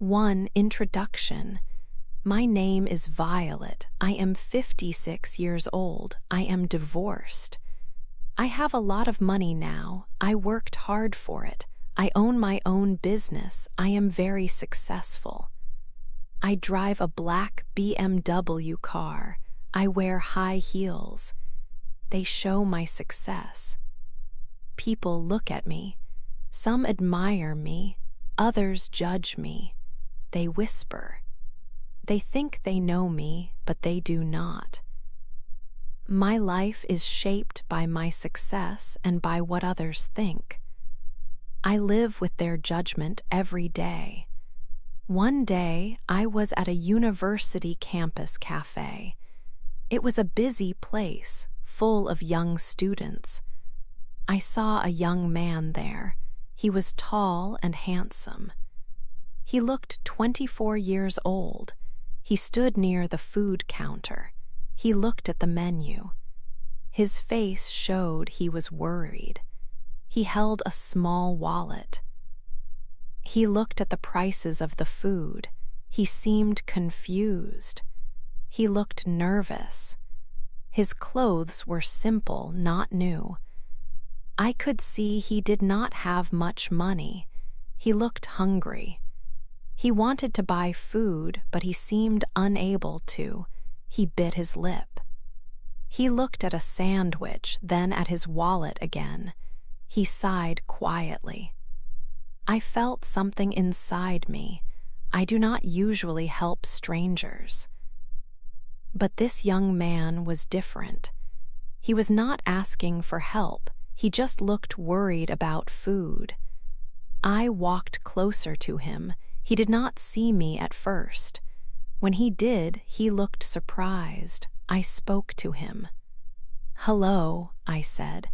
1. Introduction. My name is Violet. I am 56 years old. I am divorced. I have a lot of money now. I worked hard for it. I own my own business. I am very successful. I drive a black BMW car. I wear high heels. They show my success. People look at me. Some admire me. Others judge me. They whisper. They think they know me, but they do not. My life is shaped by my success and by what others think. I live with their judgment every day. One day, I was at a university campus cafe. It was a busy place, full of young students. I saw a young man there. He was tall and handsome. He looked 24 years old. He stood near the food counter. He looked at the menu. His face showed he was worried. He held a small wallet. He looked at the prices of the food. He seemed confused. He looked nervous. His clothes were simple, not new. I could see he did not have much money. He looked hungry. He wanted to buy food, but he seemed unable to. He bit his lip. He looked at a sandwich, then at his wallet again. He sighed quietly. I felt something inside me. I do not usually help strangers. But this young man was different. He was not asking for help. He just looked worried about food. I walked closer to him. He did not see me at first. When he did, he looked surprised. I spoke to him. "Hello," I said.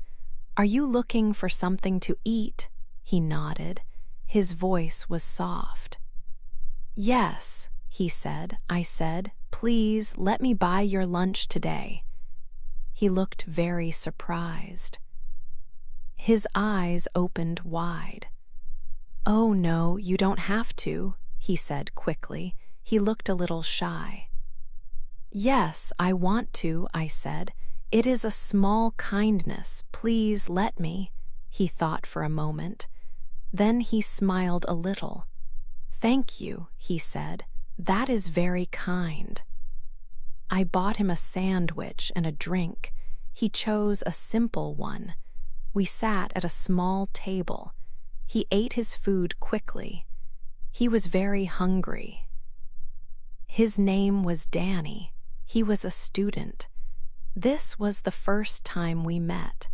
"Are you looking for something to eat?" He nodded. His voice was soft. "Yes," he said. I said, "Please let me buy your lunch today." He looked very surprised. His eyes opened wide. "Oh no, you don't have to," he said quickly. He looked a little shy. "Yes, I want to," I said. "It is a small kindness. Please let me." He thought for a moment. Then he smiled a little. "Thank you," he said. "That is very kind." I bought him a sandwich and a drink. He chose a simple one. We sat at a small table. He ate his food quickly. He was very hungry. His name was Danny. He was a student. This was the first time we met.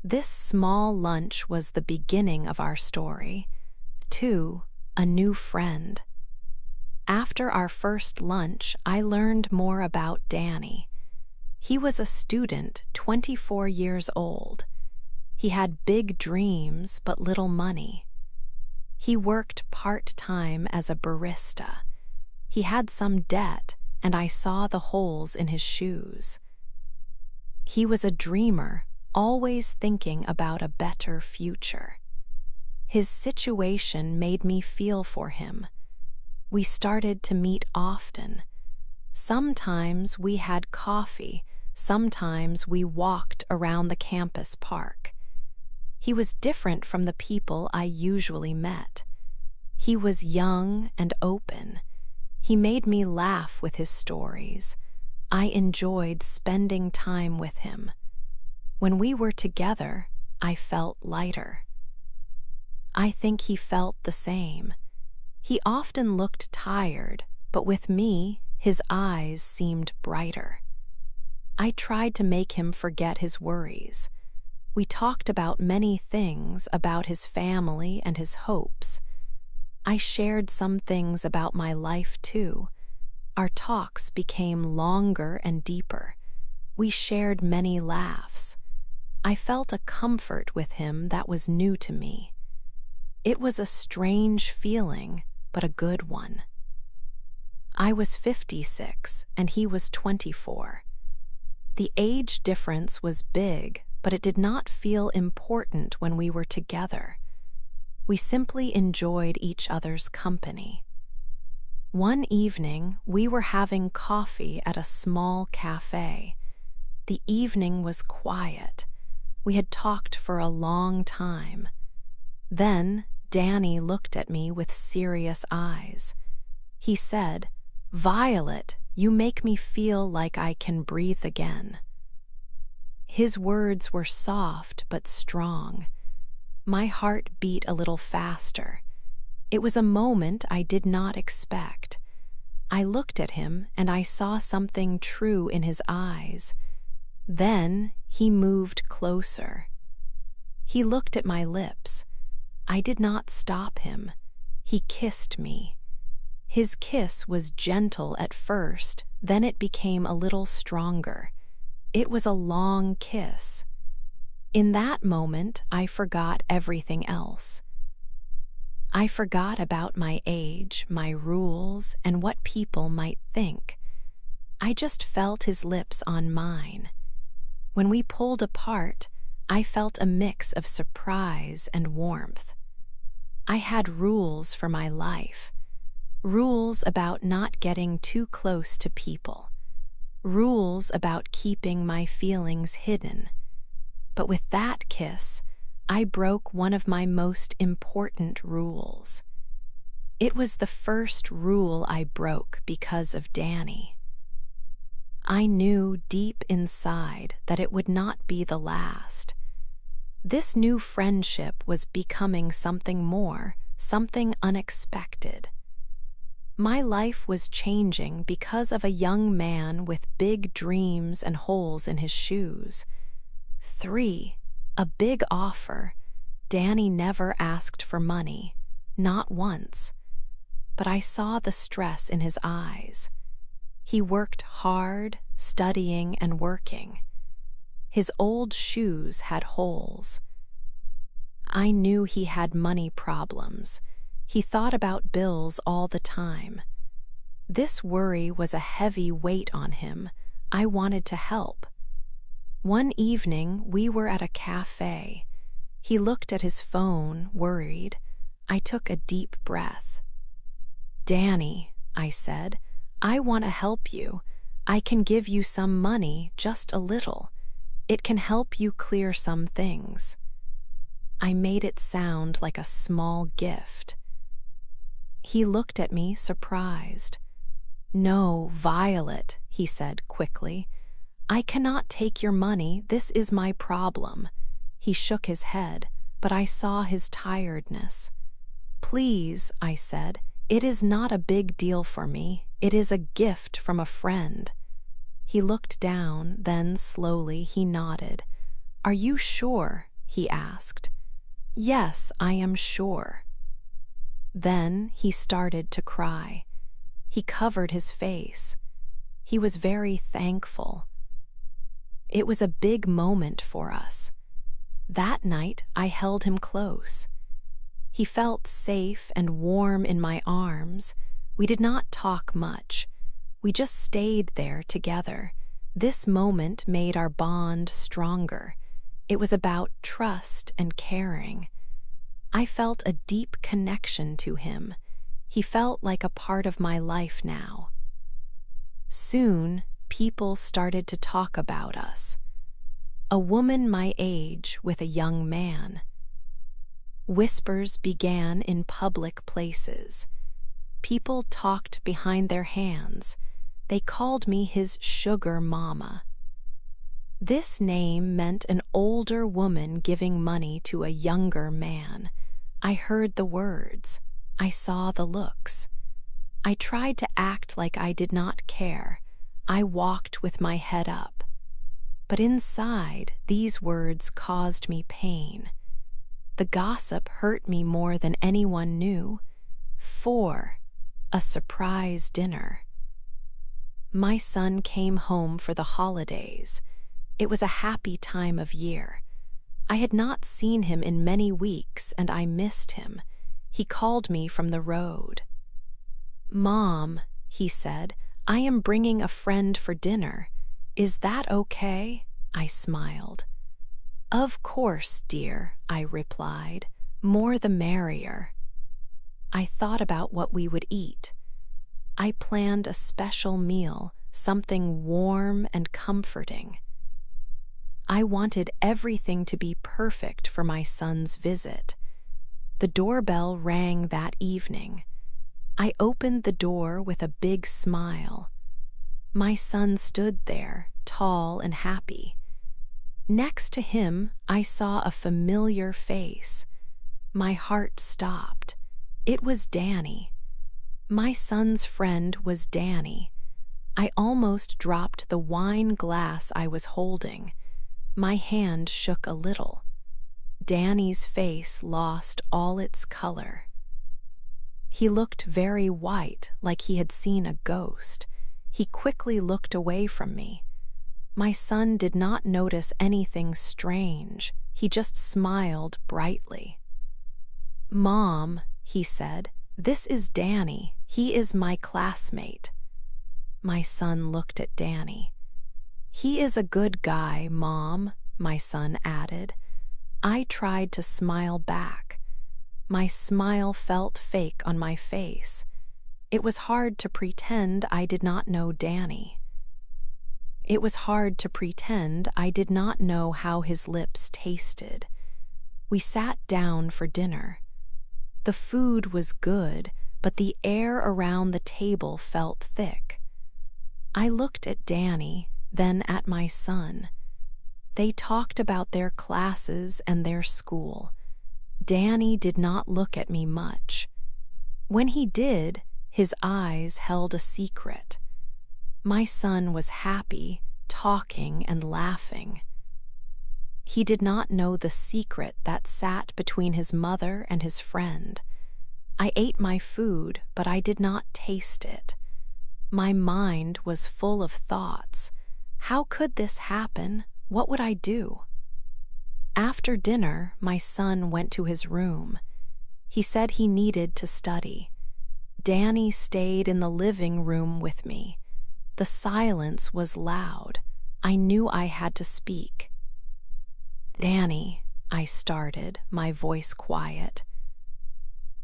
This small lunch was the beginning of our story. 2. A new friend. After our first lunch, I learned more about Danny. He was a student, 24 years old. He had big dreams but little money. He worked part-time as a barista. He had some debt, and I saw the holes in his shoes. He was a dreamer, always thinking about a better future. His situation made me feel for him. We started to meet often. Sometimes we had coffee, sometimes we walked around the campus park. He was different from the people I usually met. He was young and open. He made me laugh with his stories. I enjoyed spending time with him. When we were together, I felt lighter. I think he felt the same. He often looked tired, but with me, his eyes seemed brighter. I tried to make him forget his worries. We talked about many things, about his family and his hopes. I shared some things about my life too. Our talks became longer and deeper. We shared many laughs. I felt a comfort with him that was new to me. It was a strange feeling, but a good one. I was 56 and he was 24. The age difference was big, but it did not feel important when we were together. We simply enjoyed each other's company. One evening, we were having coffee at a small cafe. The evening was quiet. We had talked for a long time. Then Danny looked at me with serious eyes. He said, "Violet, you make me feel like I can breathe again." His words were soft but strong. My heart beat a little faster. It was a moment I did not expect. I looked at him and I saw something true in his eyes. Then he moved closer. He looked at my lips. I did not stop him. He kissed me. His kiss was gentle at first, then it became a little stronger. It was a long kiss. In that moment, I forgot everything else. I forgot about my age, my rules, and what people might think. I just felt his lips on mine. When we pulled apart, I felt a mix of surprise and warmth. I had rules for my life. Rules about not getting too close to people. Rules about keeping my feelings hidden. But with that kiss, I broke one of my most important rules. It was the first rule I broke because of Danny. I knew deep inside that it would not be the last. This new friendship was becoming something more, something unexpected. My life was changing because of a young man with big dreams and holes in his shoes. 3. A big offer. Danny never asked for money, not once. But I saw the stress in his eyes. He worked hard, studying and working. His old shoes had holes. I knew he had money problems. He thought about bills all the time. This worry was a heavy weight on him. I wanted to help. One evening, we were at a cafe. He looked at his phone, worried. I took a deep breath. "Danny," I said, "I want to help you. I can give you some money, just a little. It can help you clear some things." I made it sound like a small gift. He looked at me, surprised. "No, Violet," he said quickly. "I cannot take your money. This is my problem." He shook his head, but I saw his tiredness. "Please," I said, "it is not a big deal for me. It is a gift from a friend." He looked down, then slowly he nodded. "Are you sure?" he asked. "Yes, I am sure." Then he started to cry. He covered his face. He was very thankful. It was a big moment for us. That night, I held him close. He felt safe and warm in my arms. We did not talk much. We just stayed there together. This moment made our bond stronger. It was about trust and caring. I felt a deep connection to him. He felt like a part of my life now. Soon, people started to talk about us. A woman my age with a young man. Whispers began in public places. People talked behind their hands. They called me his sugar mama. This name meant an older woman giving money to a younger man. I heard the words. I saw the looks. I tried to act like I did not care. I walked with my head up. But inside, these words caused me pain. The gossip hurt me more than anyone knew. 4. A surprise dinner. My son came home for the holidays. It was a happy time of year. I had not seen him in many weeks, and I missed him. He called me from the road. "Mom," he said, "I am bringing a friend for dinner. Is that okay?" I smiled. "Of course, dear," I replied. "More the merrier." I thought about what we would eat. I planned a special meal, something warm and comforting. I wanted everything to be perfect for my son's visit. The doorbell rang that evening. I opened the door with a big smile. My son stood there, tall and happy. Next to him, I saw a familiar face. My heart stopped. It was Danny. My son's friend was Danny. I almost dropped the wine glass I was holding. My hand shook a little. Danny's face lost all its color. He looked very white, like he had seen a ghost. He quickly looked away from me. My son did not notice anything strange. He just smiled brightly. "Mom," he said, "this is Danny. He is my classmate." My son looked at Danny. "He is a good guy, Mom," my son added. I tried to smile back. My smile felt fake on my face. It was hard to pretend I did not know Danny. It was hard to pretend I did not know how his lips tasted. We sat down for dinner. The food was good, but the air around the table felt thick. I looked at Danny, then at my son. They talked about their classes and their school. Danny did not look at me much. When he did, his eyes held a secret. My son was happy, talking and laughing. He did not know the secret that sat between his mother and his friend. I ate my food, but I did not taste it. My mind was full of thoughts. How could this happen? What would I do? After dinner, my son went to his room. He said he needed to study. Danny stayed in the living room with me. The silence was loud. I knew I had to speak. "Danny," I started, my voice quiet.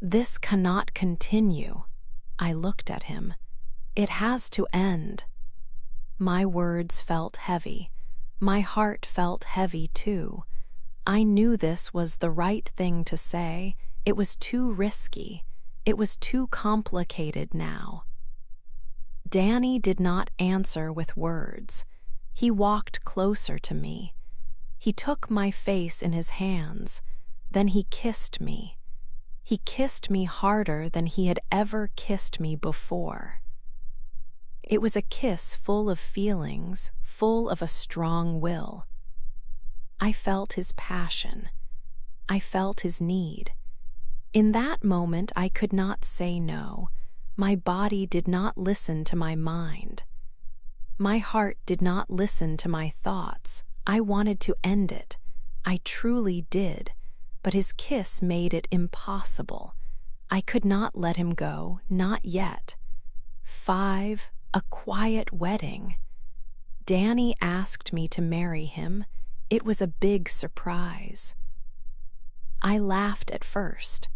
"This cannot continue." I looked at him. "It has to end." My words felt heavy. My heart felt heavy too. I knew this was the right thing to say. It was too risky. It was too complicated now. Danny did not answer with words. He walked closer to me. He took my face in his hands. Then he kissed me. He kissed me harder than he had ever kissed me before. It was a kiss full of feelings, full of a strong will. I felt his passion. I felt his need. In that moment, I could not say no. My body did not listen to my mind. My heart did not listen to my thoughts. I wanted to end it. I truly did. But his kiss made it impossible. I could not let him go, not yet. 5, a quiet wedding. Danny asked me to marry him. It was a big surprise. I laughed at first.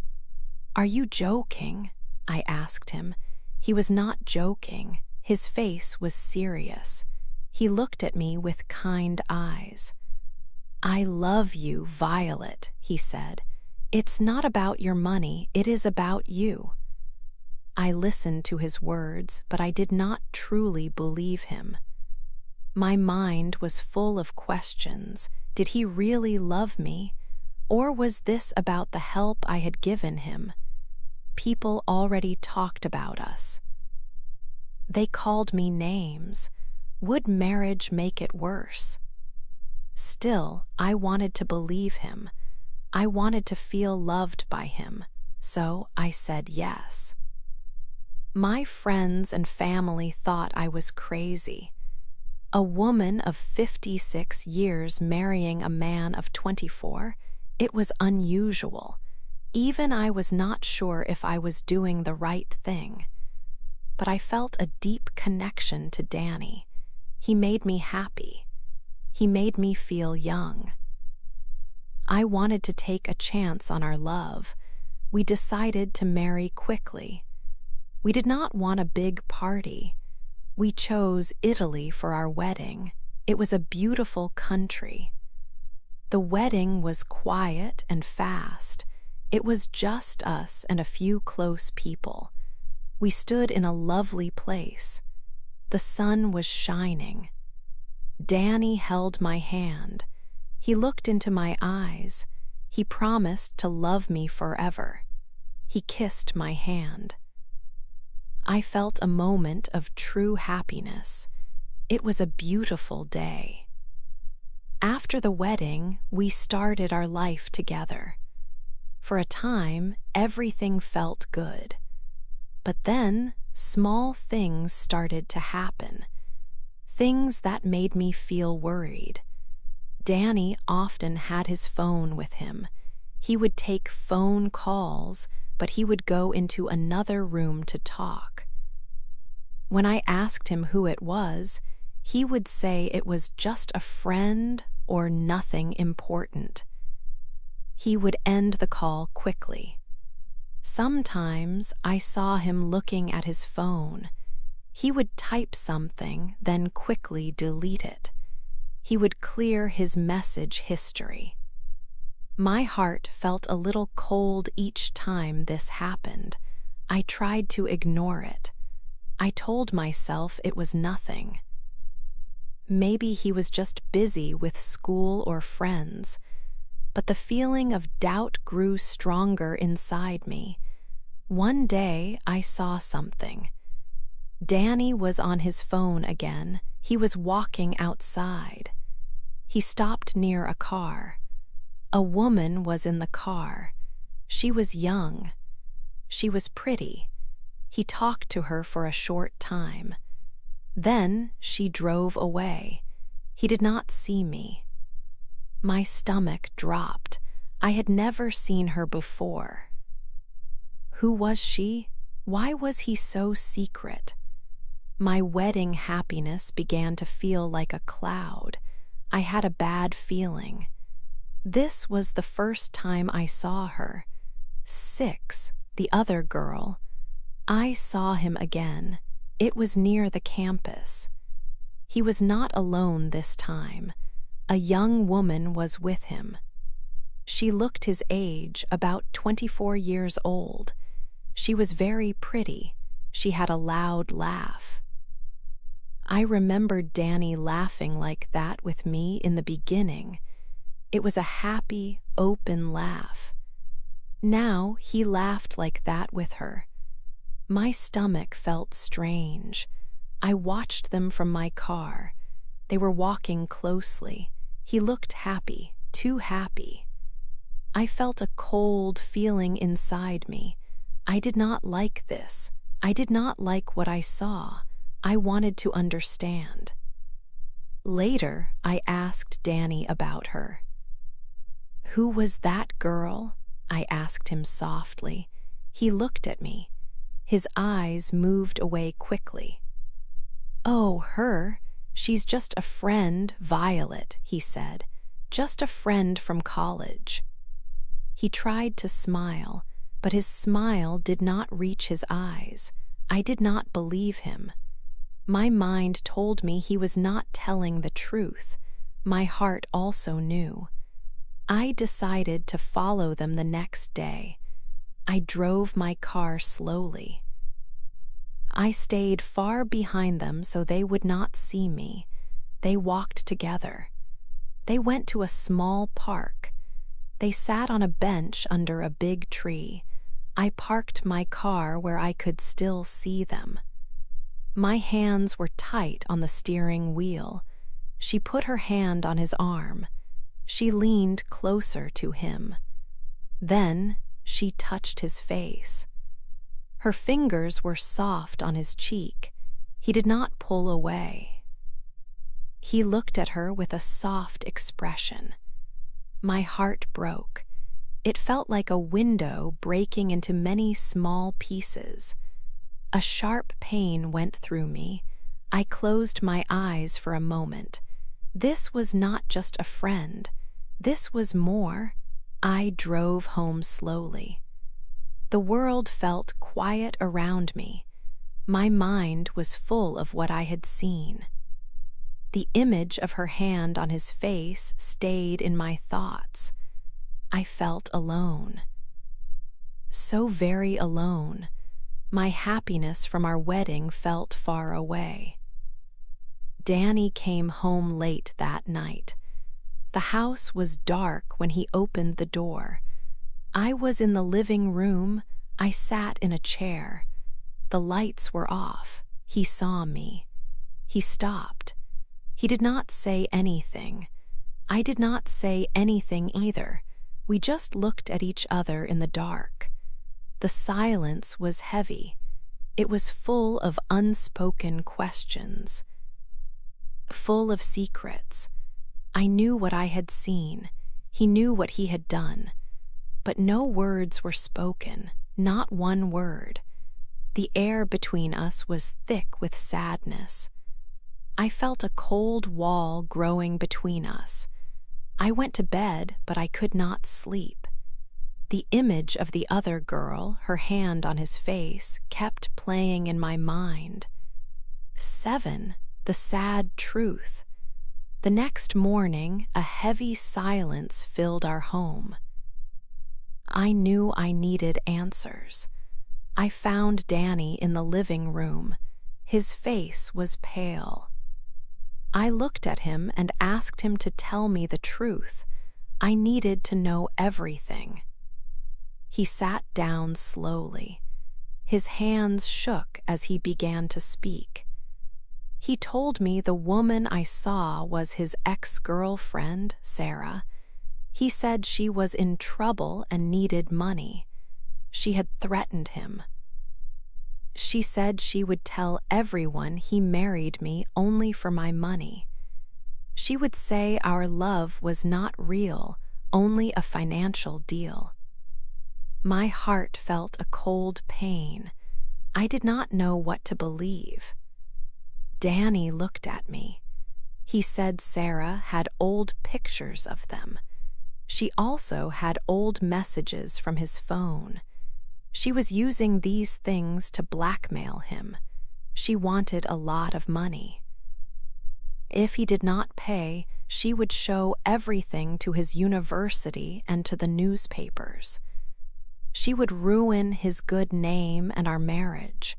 "Are you joking?" I asked him. He was not joking. His face was serious. He looked at me with kind eyes. "I love you, Violet," he said. "It's not about your money, it is about you." I listened to his words, but I did not truly believe him. My mind was full of questions. Did he really love me? Or was this about the help I had given him? People already talked about us. They called me names. Would marriage make it worse? Still, I wanted to believe him. I wanted to feel loved by him, so I said yes. My friends and family thought I was crazy. A woman of 56 years marrying a man of 24, it was unusual. Even I was not sure if I was doing the right thing. But I felt a deep connection to Danny. He made me happy. He made me feel young. I wanted to take a chance on our love. We decided to marry quickly. We did not want a big party. We chose Italy for our wedding. It was a beautiful country. The wedding was quiet and fast. It was just us and a few close people. We stood in a lovely place. The sun was shining. Danny held my hand. He looked into my eyes. He promised to love me forever. He kissed my hand. I felt a moment of true happiness. It was a beautiful day. After the wedding, we started our life together. For a time, everything felt good. But then, small things started to happen. Things that made me feel worried. Danny often had his phone with him. He would take phone calls, but he would go into another room to talk. When I asked him who it was, he would say it was just a friend or nothing important. He would end the call quickly. Sometimes I saw him looking at his phone. He would type something, then quickly delete it. He would clear his message history. My heart felt a little cold each time this happened. I tried to ignore it. I told myself it was nothing. Maybe he was just busy with school or friends, but the feeling of doubt grew stronger inside me. One day I saw something. Danny was on his phone again. He was walking outside. He stopped near a car. A woman was in the car. She was young. She was pretty. He talked to her for a short time. Then she drove away. He did not see me. My stomach dropped. I had never seen her before. Who was she? Why was he so secret? My wedding happiness began to feel like a cloud. I had a bad feeling. This was the first time I saw her. Six, the other girl. I saw him again. It was near the campus. He was not alone this time. A young woman was with him. She looked his age, about 24 years old. She was very pretty. She had a loud laugh. I remembered Danny laughing like that with me in the beginning. It was a happy, open laugh. Now he laughed like that with her. My stomach felt strange. I watched them from my car. They were walking closely. He looked happy, too happy. I felt a cold feeling inside me. I did not like this. I did not like what I saw. I wanted to understand. Later, I asked Danny about her. "Who was that girl?" I asked him softly. He looked at me. His eyes moved away quickly. "Oh, her. She's just a friend, Violet," he said. "Just a friend from college." He tried to smile, but his smile did not reach his eyes. I did not believe him. My mind told me he was not telling the truth. My heart also knew. I decided to follow them the next day. I drove my car slowly. I stayed far behind them so they would not see me. They walked together. They went to a small park. They sat on a bench under a big tree. I parked my car where I could still see them. My hands were tight on the steering wheel. She put her hand on his arm. She leaned closer to him. Then she touched his face. Her fingers were soft on his cheek. He did not pull away. He looked at her with a soft expression. My heart broke. It felt like a window breaking into many small pieces. A sharp pain went through me. I closed my eyes for a moment. This was not just a friend. This was more. I drove home slowly. The world felt quiet around me. My mind was full of what I had seen. The image of her hand on his face stayed in my thoughts. I felt alone. So very alone. My happiness from our wedding felt far away. Danny came home late that night. The house was dark when he opened the door. I was in the living room. I sat in a chair. The lights were off. He saw me. He stopped. He did not say anything. I did not say anything either. We just looked at each other in the dark. The silence was heavy. It was full of unspoken questions, full of secrets. I knew what I had seen. He knew what he had done. But no words were spoken, not one word. The air between us was thick with sadness. I felt a cold wall growing between us. I went to bed, but I could not sleep. The image of the other girl, her hand on his face, kept playing in my mind. 7. The sad truth. The next morning, a heavy silence filled our home. I knew I needed answers. I found Danny in the living room. His face was pale. I looked at him and asked him to tell me the truth. I needed to know everything. He sat down slowly. His hands shook as he began to speak. He told me the woman I saw was his ex-girlfriend, Sarah. He said she was in trouble and needed money. She had threatened him. She said she would tell everyone he married me only for my money. She would say our love was not real, only a financial deal. My heart felt a cold pain. I did not know what to believe. Danny looked at me. He said Sarah had old pictures of them. She also had old messages from his phone. She was using these things to blackmail him. She wanted a lot of money. If he did not pay, she would show everything to his university and to the newspapers. She would ruin his good name and our marriage.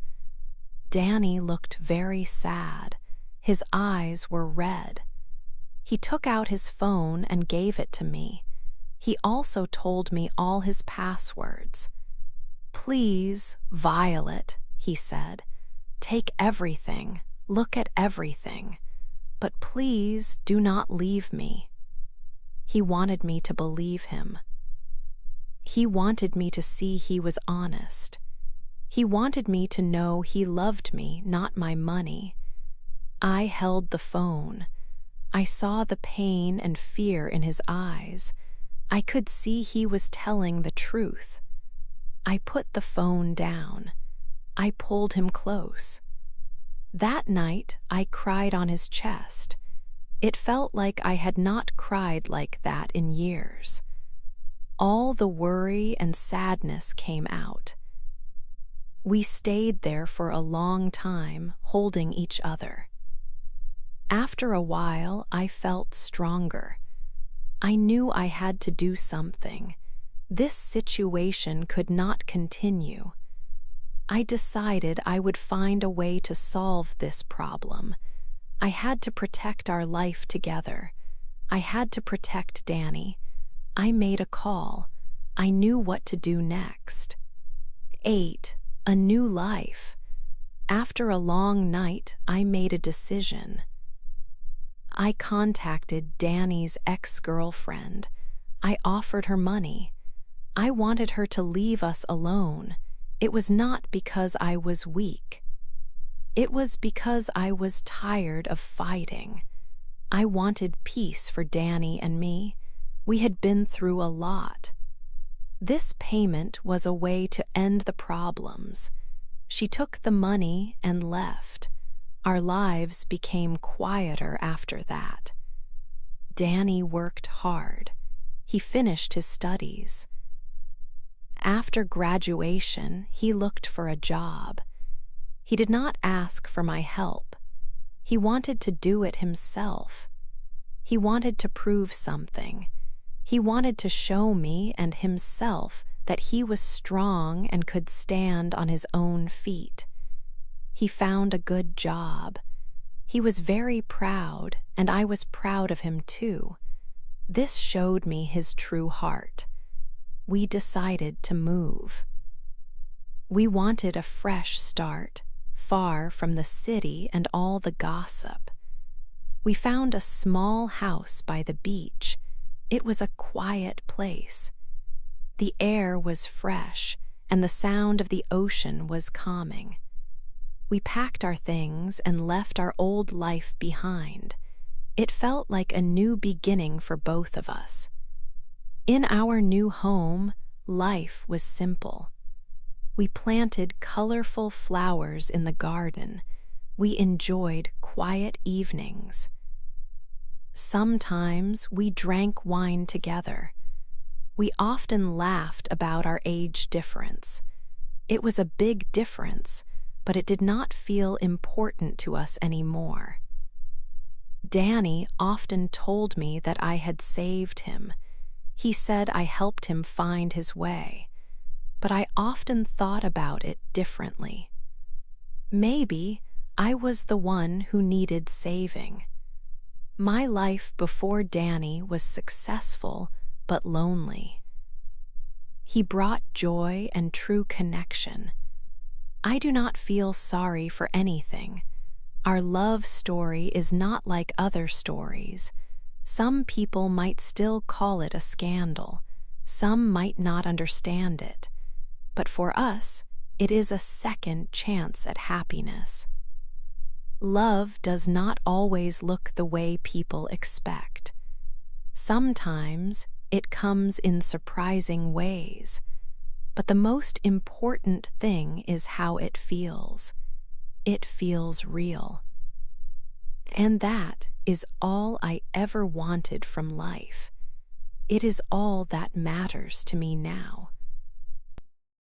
Danny looked very sad. His eyes were red. He took out his phone and gave it to me. He also told me all his passwords. "Please, Violet," he said, "take everything, look at everything, but please do not leave me." He wanted me to believe him. He wanted me to see he was honest. He wanted me to know he loved me, not my money. I held the phone. I saw the pain and fear in his eyes. I could see he was telling the truth. I put the phone down. I pulled him close. That night, I cried on his chest. It felt like I had not cried like that in years. All the worry and sadness came out. We stayed there for a long time, holding each other. After a while, I felt stronger. I knew I had to do something. This situation could not continue. I decided I would find a way to solve this problem. I had to protect our life together. I had to protect Danny. I made a call. I knew what to do next. 8. A new life. After a long night, I made a decision. I contacted Danny's ex-girlfriend. I offered her money. I wanted her to leave us alone. It was not because I was weak. It was because I was tired of fighting. I wanted peace for Danny and me. We had been through a lot. This payment was a way to end the problems. She took the money and left. Our lives became quieter after that. Danny worked hard. He finished his studies. After graduation, he looked for a job. He did not ask for my help. He wanted to do it himself. He wanted to prove something. He wanted to show me and himself that he was strong and could stand on his own feet. He found a good job. He was very proud, and I was proud of him too. This showed me his true heart. We decided to move. We wanted a fresh start, far from the city and all the gossip. We found a small house by the beach. It was a quiet place. The air was fresh, and the sound of the ocean was calming. We packed our things and left our old life behind. It felt like a new beginning for both of us. In our new home, life was simple. We planted colorful flowers in the garden. We enjoyed quiet evenings. Sometimes we drank wine together. We often laughed about our age difference. It was a big difference, but it did not feel important to us anymore. Danny often told me that I had saved him. He said I helped him find his way, but I often thought about it differently. Maybe I was the one who needed saving. My life before Danny was successful but lonely. He brought joy and true connection. I do not feel sorry for anything. Our love story is not like other stories. Some people might still call it a scandal. Some might not understand it. But for us, it is a second chance at happiness. Love does not always look the way people expect. Sometimes it comes in surprising ways. But the most important thing is how it feels. It feels real. And that is all I ever wanted from life. It is all that matters to me now.